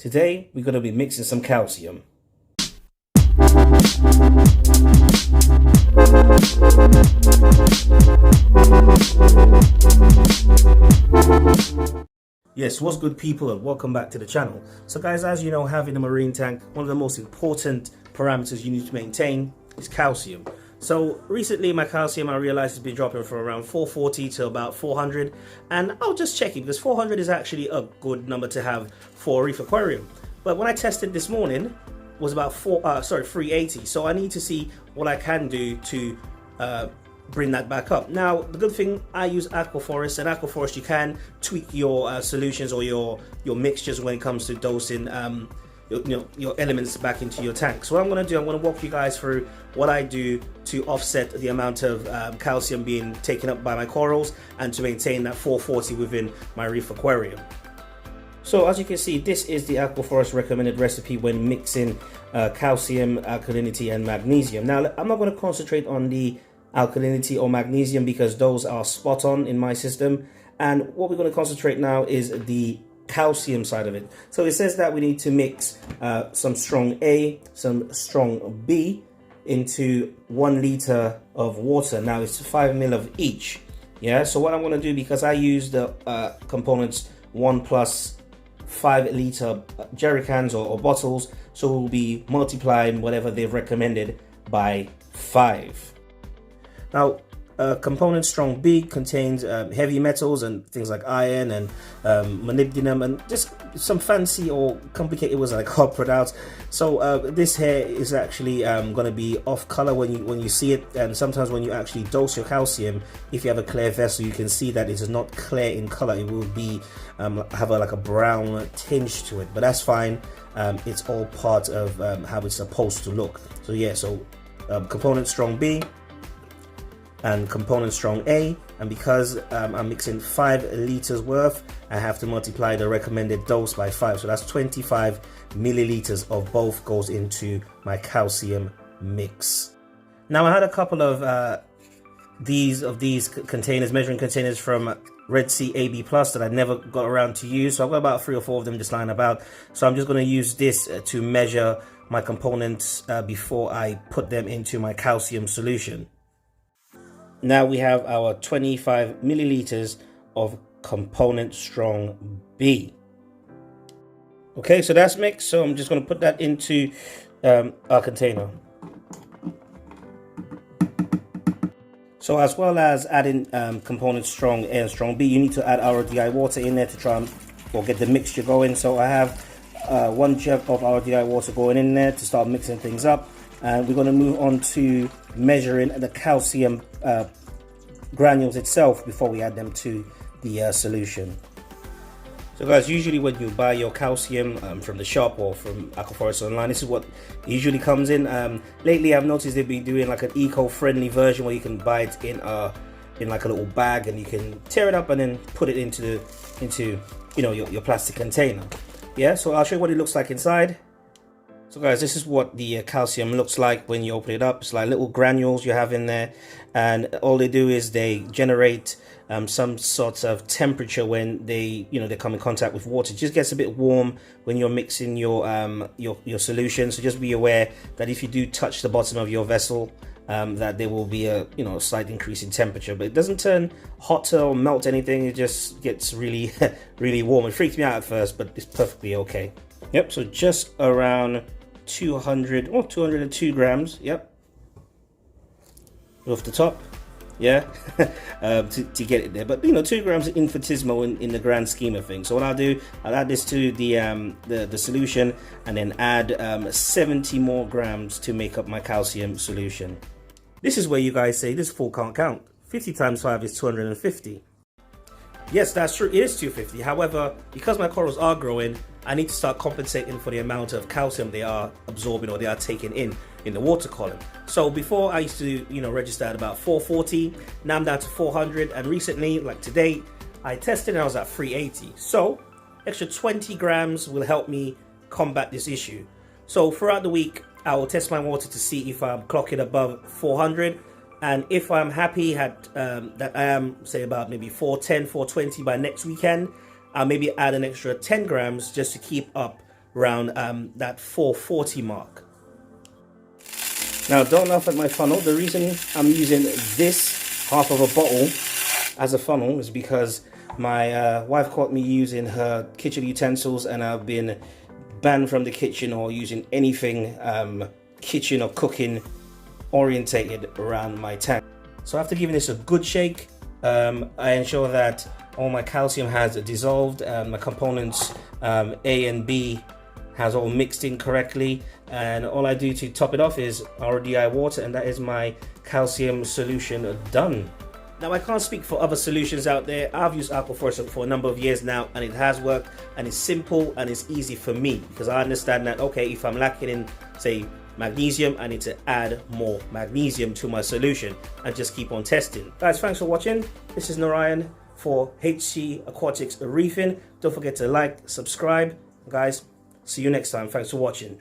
Today we're going to be mixing some calcium. Yes, what's good people, and welcome back to the channel. So guys, as you know, having a marine tank, one of the most important parameters you need to maintain is calcium. So recently my calcium, I realized, has been dropping from around 440 to about 400, and I'll just check it because 400 is actually a good number to have for a reef aquarium. But when I tested this morning, it was about 380. So I need to see what I can do to bring that back up. Now the good thing, I use Aquaforest, and Aquaforest you can tweak your solutions or your mixtures when it comes to dosing your elements back into your tank. So what I'm going to do, I'm going to walk you guys through what I do to offset the amount of calcium being taken up by my corals and to maintain that 440 within my reef aquarium. So as you can see, this is the Aquaforest recommended recipe when mixing calcium, alkalinity and magnesium. Now I'm not going to concentrate on the alkalinity or magnesium because those are spot on in my system, and what we're going to concentrate now is the calcium side of it. So it says that we need to mix some strong A, some strong B into 1 liter of water. Now it's 5 ml of each. Yeah, so what I'm going to do, because I use the components 1 plus 5 liter jerry cans or bottles, so we'll be multiplying whatever they've recommended by 5. Now, component strong B contains heavy metals and things like iron and molybdenum and just some fancy or complicated, it was like copper out. So this here is actually going to be off color when you see it, and sometimes when you actually dose your calcium, if you have a clear vessel, you can see that it is not clear in color. It will be have like a brown tinge to it, but that's fine. It's all part of how it's supposed to look. So yeah, so component strong B and component strong A, and because I'm mixing 5 liters worth, I have to multiply the recommended dose by 5, so that's 25 milliliters of both goes into my calcium mix. Now I had a couple of these containers, measuring containers from Red Sea AB Plus that I never got around to use, so I've got about 3 or 4 of them just lying about. So I'm just going to use this to measure my components before I put them into my calcium solution. Now we have our 25 milliliters of component strong B. Okay, so that's mixed, so I'm just going to put that into our container. So as well as adding component strong A and strong B, you need to add RODI water in there to try and get the mixture going. So I have 1 jug of RODI water going in there to start mixing things up. And we're going to move on to measuring the calcium granules itself before we add them to the solution. So guys, usually when you buy your calcium from the shop or from Aquaforest online, this is what usually comes in. Lately I've noticed they've been doing like an eco-friendly version where you can buy it in like a little bag, and you can tear it up and then put it into your plastic container. Yeah, so I'll show you what it looks like inside. So guys, this is what the calcium looks like when you open it up. It's like little granules you have in there, and all they do is they generate some sorts of temperature when they come in contact with water. It just gets a bit warm when you're mixing your solution. So just be aware that if you do touch the bottom of your vessel, that there will be a slight increase in temperature, but it doesn't turn hotter or melt anything. It just gets really really warm. It freaked me out at first, but it's perfectly okay. Yep, so just around 202 grams, yep, off the top, yeah, to get it there. But 2 grams is infinitesimal in the grand scheme of things. So what I'll do, I'll add this to the solution, and then add 70 more grams to make up my calcium solution. This is where you guys say this full can't count. 50 times 5 is 250. Yes, that's true, it is 250. However, because my corals are growing, I need to start compensating for the amount of calcium they are absorbing or they are taking in the water column. So before I used to register at about 440, now I'm down to 400, and recently, like today, I tested and I was at 380. So extra 20 grams will help me combat this issue. So throughout the week, I will test my water to see if I'm clocking above 400, and if I'm happy that I am, say, about maybe 410, 420 by next weekend, I'll maybe add an extra 10 grams just to keep up around that 440 mark. Now, don't laugh at my funnel. The reason I'm using this half of a bottle as a funnel is because my wife caught me using her kitchen utensils, and I've been banned from the kitchen or using anything kitchen or cooking orientated around my tank. So after giving this a good shake, I ensure that all my calcium has dissolved, my components A and B has all mixed in correctly, and all I do to top it off is RDI water, and that is my calcium solution done. Now, I can't speak for other solutions out there. I've used Aquaforest for a number of years now, and it has worked, and it's simple and it's easy for me, because I understand that, okay, if I'm lacking in, say, magnesium, I need to add more magnesium to my solution and just keep on testing. Guys, thanks for watching. This is Narayan for HC Aquatics Reefing. Don't forget to like, subscribe. Guys, see you next time. Thanks for watching.